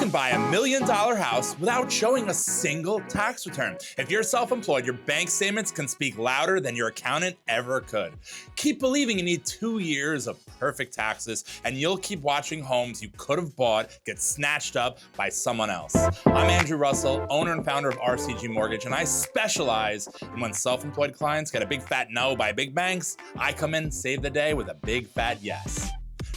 can buy $1 million house without showing a single tax return. If you're self-employed, your bank statements can speak louder than your accountant ever could. Keep believing you need 2 years of perfect taxes, and you'll keep watching homes you could have bought get snatched up by someone else. I'm Andrew Russell, owner and founder of RCG Mortgage, and I specialize in when self-employed clients get a big fat no by big banks, I come in, save the day with a big fat yes.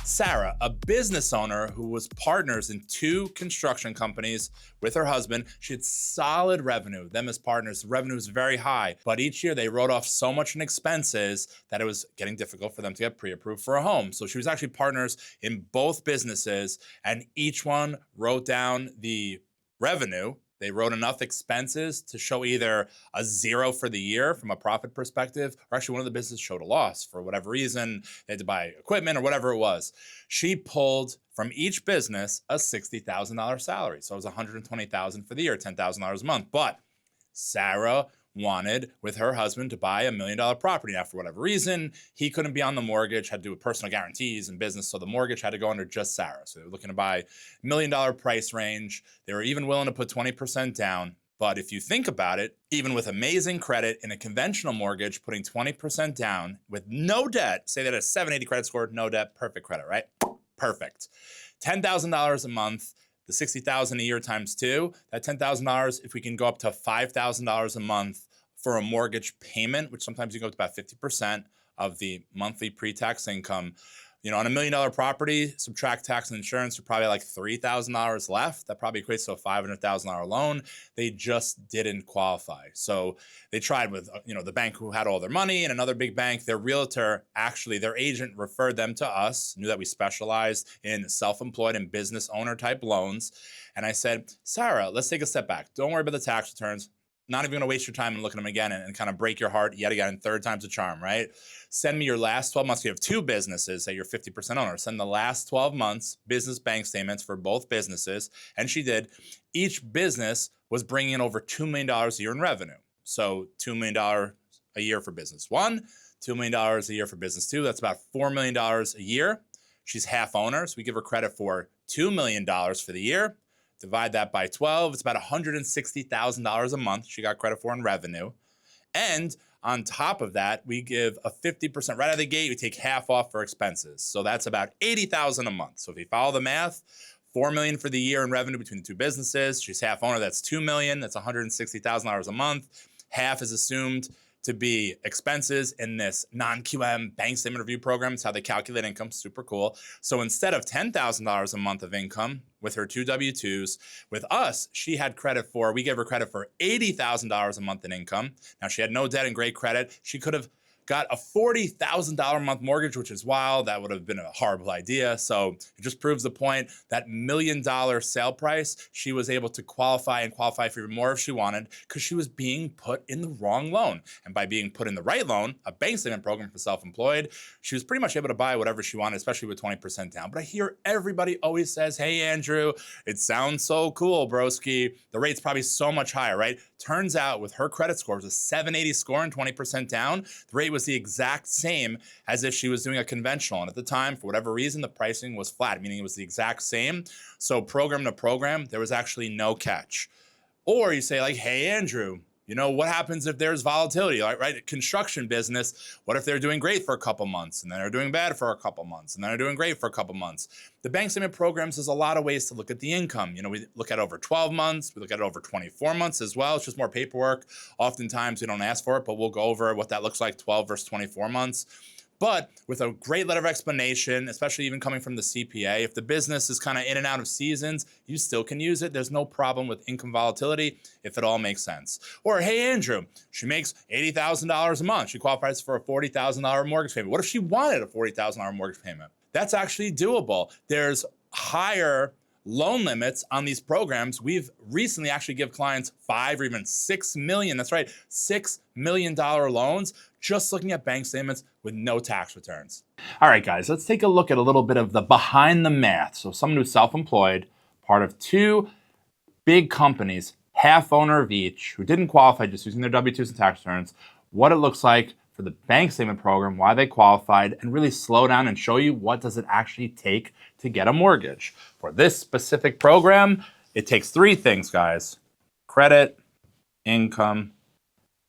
Sarah, a business owner who was partners in 2 construction companies with her husband. She had solid revenue. Them as partners, the revenue was very high, but each year they wrote off so much in expenses that it was getting difficult for them to get pre-approved for a home. So she was actually partners in both businesses, and each one wrote down the revenue. They wrote enough expenses to show either a 0 for the year from a profit perspective, or actually one of the businesses showed a loss for whatever reason. They had to buy equipment or whatever it was. She pulled from each business a $60,000 salary. So it was $120,000 for the year, $10,000 a month. But Sarah wanted, with her husband, to buy $1 million property. Now, for whatever reason, he couldn't be on the mortgage, had to do with personal guarantees and business, so the mortgage had to go under just Sarah. So they were looking to buy $1 million price range. They were even willing to put 20% down. But if you think about it, even with amazing credit in a conventional mortgage, putting 20% down with no debt, say that a 780 credit score, no debt, perfect credit, right? Perfect. $10,000 a month. The $60,000 a year times 2, that $10,000, if we can go up to $5,000 a month for a mortgage payment, which sometimes you go up to about 50% of the monthly pre-tax income. You know, on $1 million property, subtract tax and insurance, you're probably like $3,000 left. That probably equates to a $500,000 loan. They just didn't qualify. So they tried with, the bank who had all their money and another big bank. Their realtor, actually, their agent referred them to us, knew that we specialized in self-employed and business owner type loans. And I said, Sarah, let's take a step back. Don't worry about the tax returns. Not even going to waste your time and look at them again and kind of break your heart yet again. 3rd time's a charm, right? Send me your last 12 months. You have 2 businesses that you're 50% owner. Send the last 12 months business bank statements for both businesses. And she did. Each business was bringing in over $2 million a year in revenue. So $2 million a year for business 1, $2 million a year for business 2. That's about $4 million a year. She's half owner, so we give her credit for $2 million for the year. Divide that by 12, it's about $160,000 a month she got credit for in revenue. And on top of that, we give a 50%, right out of the gate, we take half off for expenses. So that's about $80,000 a month. So if you follow the math, $4 million for the year in revenue between the 2 businesses. She's half owner, that's $2 million, that's $160,000 a month. Half is assumed to be expenses in this non-QM bank statement review program. It's how they calculate income, super cool. So instead of $10,000 a month of income with her 2 W-2s, with us, we gave her credit for $80,000 a month in income. Now she had no debt and great credit. She could have got a $40,000 a month mortgage, which is wild. That would have been a horrible idea. So it just proves the point that $1 million sale price, she was able to qualify for even more if she wanted, because she was being put in the wrong loan. And by being put in the right loan, a bank statement program for self-employed, she was pretty much able to buy whatever she wanted, especially with 20% down. But I hear everybody always says, hey, Andrew, it sounds so cool, broski. The rate's probably so much higher, right? Turns out with her credit score, it was a 780 score and 20% down. The rate was the exact same as if she was doing a conventional. And at the time, for whatever reason, the pricing was flat, meaning it was the exact same. So program to program, there was actually no catch. Or you say like, hey, Andrew, what happens if there's volatility, right? Construction business, what if they're doing great for a couple months and then they're doing bad for a couple months and then they're doing great for a couple months? The bank statement programs, there's a lot of ways to look at the income. We look at over 12 months, we look at it over 24 months as well. It's just more paperwork. Oftentimes we don't ask for it, but we'll go over what that looks like, 12 versus 24 months. But with a great letter of explanation, especially even coming from the CPA, if the business is kind of in and out of seasons, you still can use it. There's no problem with income volatility if it all makes sense. Or, hey, Andrew, she makes $80,000 a month. She qualifies for a $40,000 mortgage payment. What if she wanted a $40,000 mortgage payment? That's actually doable. There's higher loan limits on these programs. We've recently actually give clients $5 or even $6 million. That's right, $6 million loans, just looking at bank statements with no tax returns. All right, guys, let's take a look at a little bit of the behind the math. So someone who's self-employed, part of 2 big companies, half owner of each, who didn't qualify, just using their W-2s and tax returns, what it looks like for the bank statement program, why they qualified, and really slow down and show you what does it actually take to get a mortgage. For this specific program, it takes three things, guys: credit, income,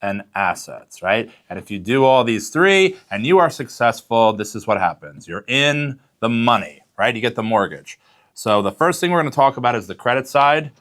and assets, right? And if you do all these three and you are successful, this is what happens. You're in the money, right? You get the mortgage. So the first thing we're going to talk about is the credit side.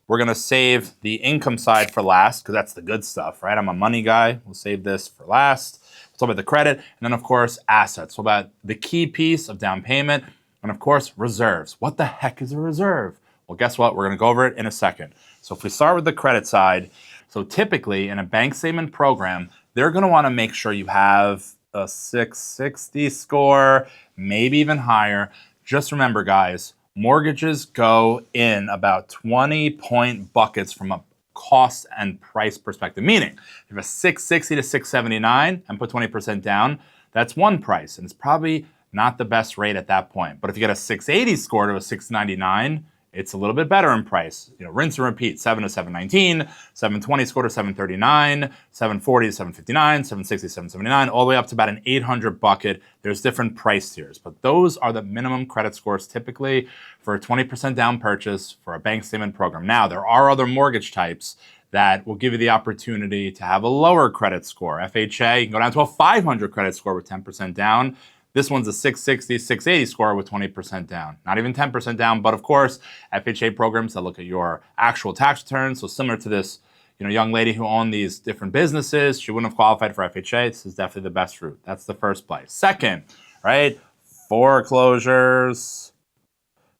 We're going to save the income side for last because that's the good stuff, right? I'm a money guy. We'll save this for last. We'll talk about the credit. And then, of course, assets. So about the key piece of down payment. And, of course, reserves. What the heck is a reserve? Well, guess what? We're going to go over it in a second. So if we start with the credit side, so typically in a bank statement program, they're going to want to make sure you have a 660 score, maybe even higher. Just remember, guys, mortgages go in about 20-point buckets from a cost and price perspective. Meaning, if you have a 660 to 679 and put 20% down, that's one price, and it's probably not the best rate at that point. But if you get a 680 score to a 699, it's a little bit better in price. You know, rinse and repeat. 7 to 719, 720 score to 739, 740 to 759, 760 to 779, all the way up to about an 800 bucket. There's different price tiers, but those are the minimum credit scores typically for a 20% down purchase for a bank statement program. Now, there are other mortgage types that will give you the opportunity to have a lower credit score. FHA, you can go down to a 500 credit score with 10% down. This one's a 660, 680 score with 20% down. Not even 10% down, but of course, FHA programs that look at your actual tax returns. So similar to this, young lady who owned these different businesses, she wouldn't have qualified for FHA. This is definitely the best route. That's the first place. Second, right? Foreclosures,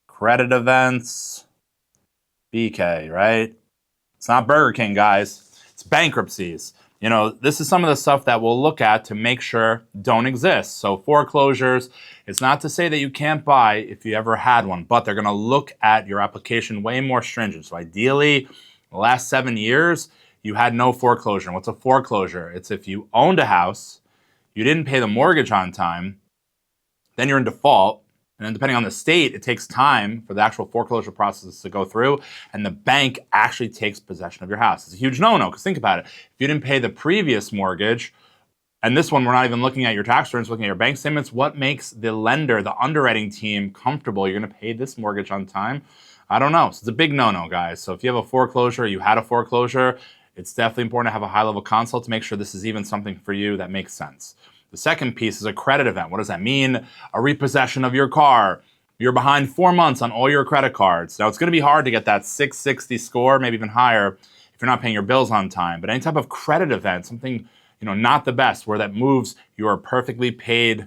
credit events, BK, right? It's not Burger King, guys. It's bankruptcies. This is some of the stuff that we'll look at to make sure don't exist. So foreclosures, it's not to say that you can't buy if you ever had one, but they're going to look at your application way more stringent. So ideally, the last 7 years, you had no foreclosure. And what's a foreclosure? It's if you owned a house, you didn't pay the mortgage on time, then you're in default. And then depending on the state, it takes time for the actual foreclosure process to go through, and the bank actually takes possession of your house. It's a huge no-no, because think about it. If you didn't pay the previous mortgage, and this one, we're not even looking at your tax returns, looking at your bank statements, what makes the lender, the underwriting team, comfortable you're going to pay this mortgage on time? I don't know. So it's a big no-no, guys. So if you have a foreclosure, you had a foreclosure, it's definitely important to have a high-level consult to make sure this is even something for you that makes sense. The second piece is a credit event. What does that mean? A repossession of your car. You're behind 4 months on all your credit cards. Now, it's going to be hard to get that 660 score, maybe even higher, if you're not paying your bills on time. But any type of credit event, something, not the best, where that moves your perfectly paid,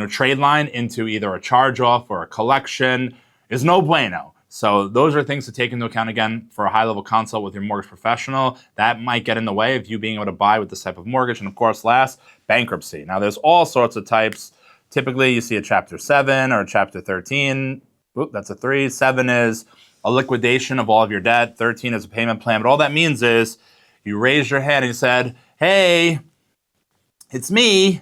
trade line into either a charge-off or a collection is no bueno. So those are things to take into account, again, for a high-level consult with your mortgage professional. That might get in the way of you being able to buy with this type of mortgage. And, of course, last, bankruptcy. Now, there's all sorts of types. Typically, you see a Chapter 7 or a Chapter 13. Oop, that's a 3. 7 is a liquidation of all of your debt. 13 is a payment plan. But all that means is you raised your hand and you said, hey, it's me.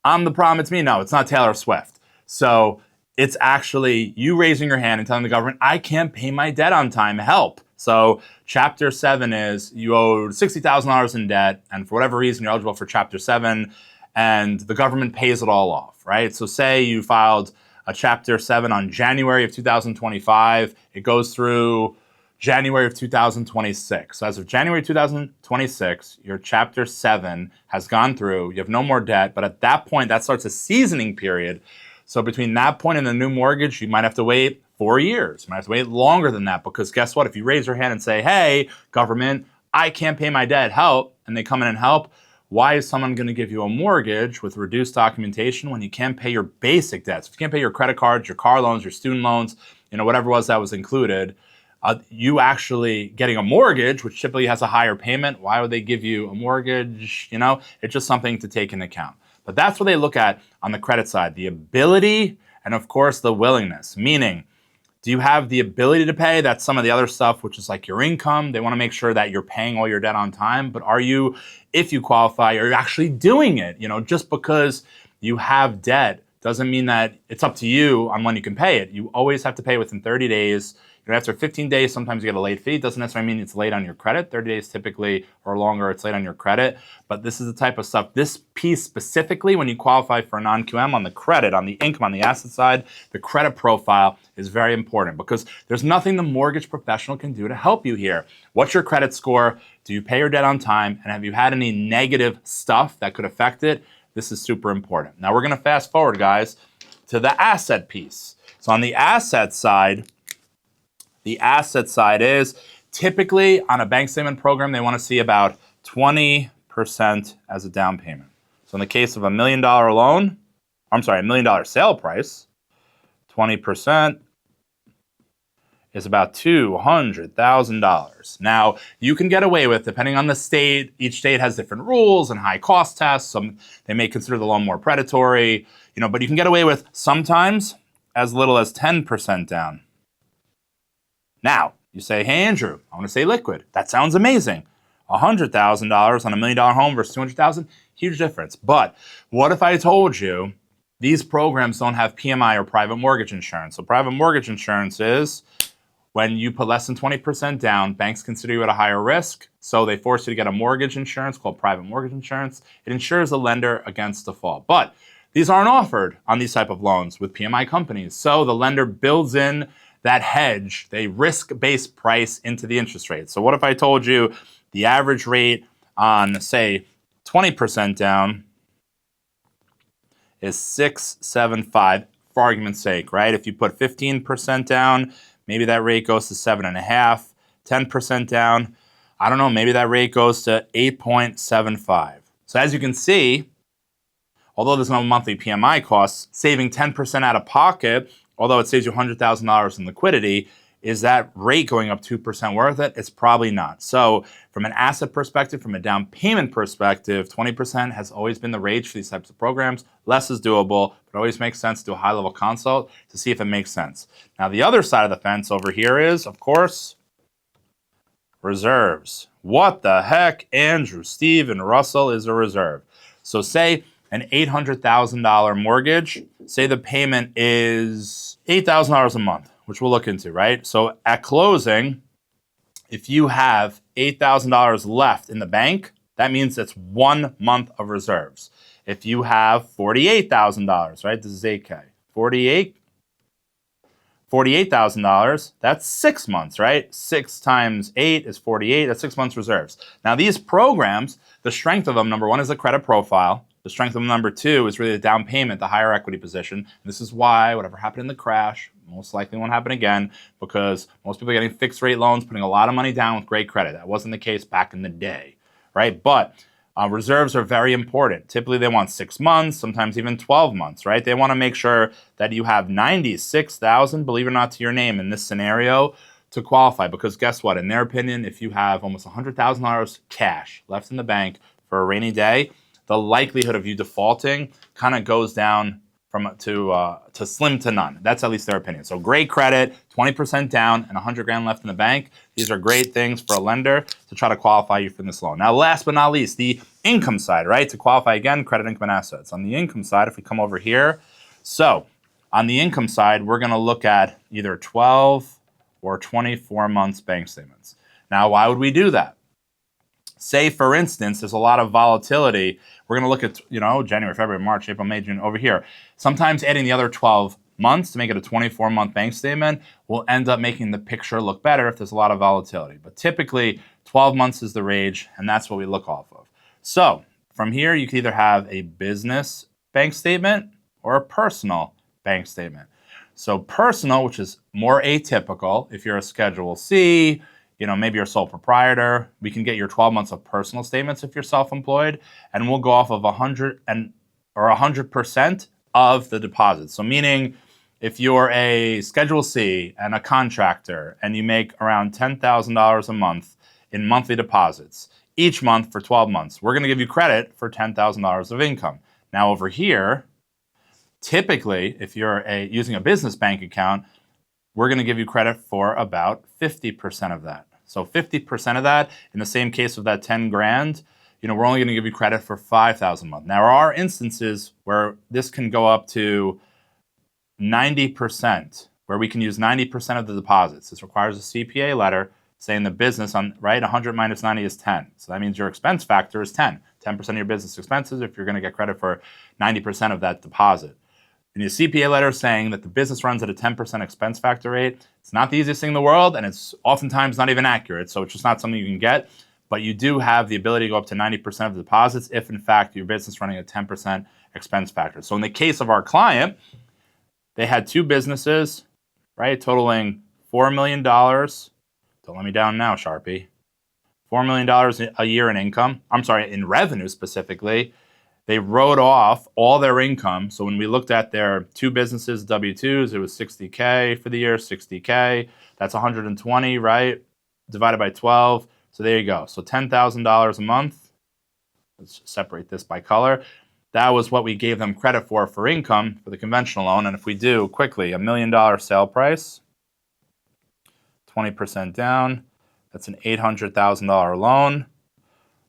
I'm the problem. It's me. No, it's not Taylor Swift. So it's actually you raising your hand and telling the government, I can't pay my debt on time, help. So Chapter 7 is you owed $60,000 in debt, and for whatever reason, you're eligible for Chapter 7, and the government pays it all off, right? So say you filed a Chapter 7 on January of 2025. It goes through January of 2026. So as of January 2026, your Chapter 7 has gone through. You have no more debt, but at that point, that starts a seasoning period. So between that point and the new mortgage, you might have to wait 4 years. You might have to wait longer than that, because guess what? If you raise your hand and say, hey, government, I can't pay my debt, help, and they come in and help, why is someone going to give you a mortgage with reduced documentation when you can't pay your basic debts? If you can't pay your credit cards, your car loans, your student loans, whatever it was that was included, you actually getting a mortgage, which typically has a higher payment, why would they give you a mortgage? It's just something to take into account. But that's what they look at on the credit side, the ability and, of course, the willingness. Meaning, do you have the ability to pay? That's some of the other stuff, which is like your income. They want to make sure that you're paying all your debt on time. But are you, if you qualify, are you actually doing it? Just because you have debt doesn't mean that it's up to you on when you can pay it. You always have to pay within 30 days. You But after 15 days, sometimes you get a late fee. It doesn't necessarily mean it's late on your credit. 30 days typically or longer, it's late on your credit. But this is the type of stuff, this piece specifically, when you qualify for a non-QM on the credit, on the income, on the asset side, the credit profile is very important because there's nothing the mortgage professional can do to help you here. What's your credit score? Do you pay your debt on time? And have you had any negative stuff that could affect it? This is super important. Now we're going to fast forward, guys, to the asset piece. So on the asset side is typically on a bank statement program, they want to see about 20% as a down payment. So in the case of $1 million loan, $1 million sale price, 20% is about $200,000. Now, you can get away with, depending on the state, each state has different rules and high cost tests. Some, they may consider the loan more predatory, but you can get away with sometimes as little as 10% down. Now, you say, hey, Andrew, I want to say liquid. That sounds amazing. $100,000 on $1 million home versus $200,000, huge difference. But what if I told you these programs don't have PMI or private mortgage insurance? So private mortgage insurance is when you put less than 20% down, banks consider you at a higher risk, so they force you to get a mortgage insurance called private mortgage insurance. It insures the lender against default. But these aren't offered on these type of loans with PMI companies. So the lender builds in that hedge, the risk-based price into the interest rate. So what if I told you the average rate on, say, 20% down is 6.75 for argument's sake, right? If you put 15% down, maybe that rate goes to 7.5, 10% down. I don't know, maybe that rate goes to 8.75. So as you can see, although there's no monthly PMI costs, saving 10% out of pocket, although it saves you $100,000 in liquidity, is that rate going up 2% worth it? It's probably not. So from an asset perspective, from a down payment perspective, 20% has always been the rage for these types of programs. Less is doable, but it always makes sense to do a high-level consult to see if it makes sense. Now, the other side of the fence over here is, of course, reserves. What the heck, Andrew, Steve, and Russell is a reserve? So say an $800,000 mortgage, say the payment is $8,000 a month, which we'll look into, right? So at closing, if you have $8,000 left in the bank, that means it's 1 month of reserves. If you have $48,000, right? This is 8K. $48,000, that's 6 months, right? 6 times 8 is 48. That's 6 months reserves. Now, these programs, the strength of them, number one, is the credit profile. The strength of them, number two, is really the down payment, the higher equity position. This is why whatever happened in the crash most likely won't happen again, because most people are getting fixed rate loans, putting a lot of money down with great credit. That wasn't the case back in the day, right? But reserves are very important. Typically, they want 6 months, sometimes even 12 months, right? They want to make sure that you have $96,000, believe it or not, to your name in this scenario to qualify. Because guess what? In their opinion, if you have almost $100,000 cash left in the bank for a rainy day, the likelihood of you defaulting kind of goes down to slim to none. That's at least their opinion. So great credit, 20% down, and $100,000 left in the bank. These are great things for a lender to try to qualify you for this loan. Now, last but not least, the income side, right? To qualify again, credit, income, and assets. On the income side, if we come over here, so on the income side, we're going to look at either 12 or 24 months bank statements. Now, why would we do that? Say, for instance, there's a lot of volatility. We're going to look at, January, February, March, April, May, June over here. Sometimes adding the other 12 months to make it a 24-month bank statement will end up making the picture look better if there's a lot of volatility. But typically, 12 months is the rage, and that's what we look off of. So from here, you can either have a business bank statement or a personal bank statement. So personal, which is more atypical, if you're a Schedule C, maybe you're a sole proprietor, we can get your 12 months of personal statements if you're self-employed, and we'll go off of 100% of the deposits. So meaning if you're a Schedule C and a contractor and you make around $10,000 a month in monthly deposits, each month for 12 months, we're going to give you credit for $10,000 of income. Now over here, typically, if you're using a business bank account, we're going to give you credit for about 50% of that. So 50% of that, in the same case of that 10 grand, we're only going to give you credit for 5,000 a month. Now, there are instances where this can go up to 90%, where we can use 90% of the deposits. This requires a CPA letter saying the business on, right, 100 minus 90 is 10. So that means your expense factor is 10. 10% of your business expenses if you're going to get credit for 90% of that deposit. You need a CPA letter saying that the business runs at a 10% expense factor rate. It's not the easiest thing in the world, and it's oftentimes not even accurate. So it's just not something you can get. But you do have the ability to go up to 90% of the deposits if, in fact, your business is running a 10% expense factor. So in the case of our client, they had two businesses, right, totaling $4 million. Don't let me down now, Sharpie. $4 million a year in income. I'm sorry, in revenue specifically. They wrote off all their income. So when we looked at their two businesses, W-2s, it was $60K for the year, $60K. That's 120, right? Divided by 12. So there you go. So $10,000 a month. Let's separate this by color. That was what we gave them credit for income for the conventional loan. And if we do quickly, $1 million sale price, 20% down, that's an $800,000 loan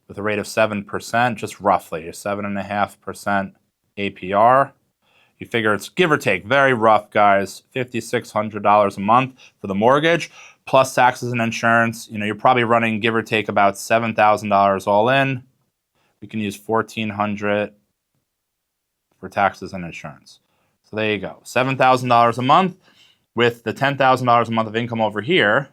with a rate of 7%, just roughly, a 7.5% APR. You figure it's give or take, very rough, guys, $5,600 a month for the mortgage, plus taxes and insurance. You know, you're probably running, give or take, about $7,000 all in. We can use $1,400 for taxes and insurance. So there you go, $7,000 a month with the $10,000 a month of income over here,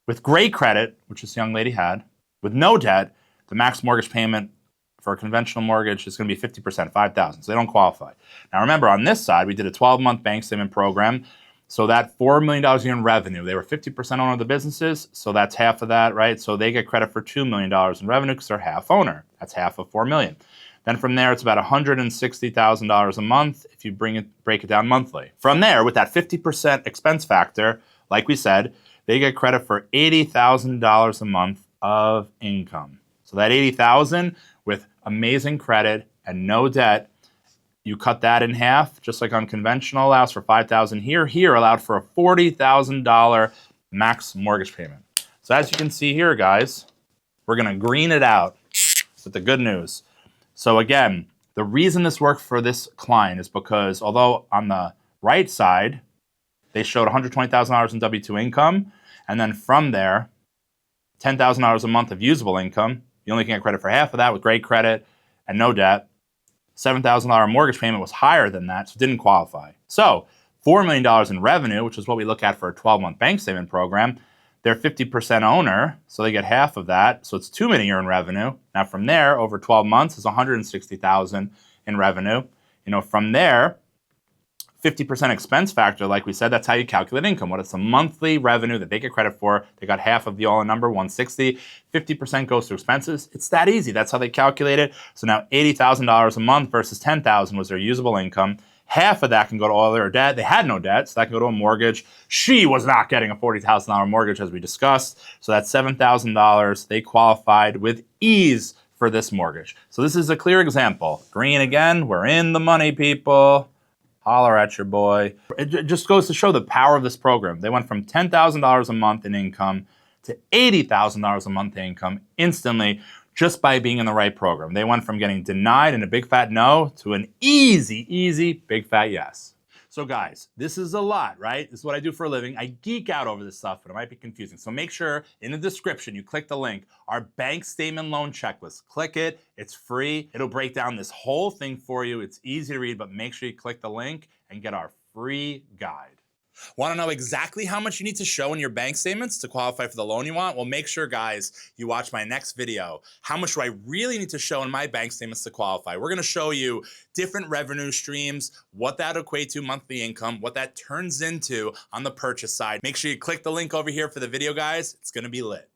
with great credit, which this young lady had, with no debt. The max mortgage payment for a conventional mortgage is going to be 50%, $5,000. So they don't qualify. Now remember, on this side, we did a 12-month bank statement program. So that $4 million a year in revenue, they were 50% owner of the businesses. So that's half of that, right? So they get credit for $2 million in revenue because they're half owner. That's half of $4 million. Then from there, it's about $160,000 a month if you break it down monthly. From there, with that 50% expense factor, like we said, they get credit for $80,000 a month of income. So that $80,000 with amazing credit and no debt, you cut that in half, just like unconventional allows for $5,000 here. Here allowed for a $40,000 max mortgage payment. So as you can see here, guys, we're gonna green it out with the good news. So again, the reason this worked for this client is because although on the right side, they showed $120,000 in W-2 income, and then from there, $10,000 a month of usable income. You only can get credit for half of that with great credit and no debt. $7,000 mortgage payment was higher than that, so it didn't qualify. So $4 million in revenue, which is what we look at for a 12-month bank statement program, they're 50% owner, so they get half of that. So it's $2 million a year in revenue. Now from there, over 12 months is $160,000 in revenue. You know, from there, 50% expense factor, like we said, that's how you calculate income. What is the monthly revenue that they get credit for? They got half of the all-in number, 160. 50% goes to expenses. It's that easy. That's how they calculate it. So now $80,000 a month versus $10,000 was their usable income. Half of that can go to all their debt. They had no debt, so that can go to a mortgage. She was not getting a $40,000 mortgage, as we discussed. So that's $7,000. They qualified with ease for this mortgage. So this is a clear example. Green again. We're in the money, people. Holler at your boy. It just goes to show the power of this program. They went from $10,000 a month in income to $80,000 a month in income instantly just by being in the right program. They went from getting denied and a big fat no to an easy big fat yes. So guys, this is a lot, right? This is what I do for a living. I geek out over this stuff, but it might be confusing. So make sure in the description you click the link, our bank statement loan checklist. Click it, it's free. It'll break down this whole thing for you. It's easy to read, but make sure you click the link and get our free guide. Want to know exactly how much you need to show in your bank statements to qualify for the loan you want? Well, make sure, guys, you watch my next video. How much do I really need to show in my bank statements to qualify? We're going to show you different revenue streams, what that equate to monthly income, what that turns into on the purchase side. Make sure you click the link over here for the video, guys. It's going to be lit.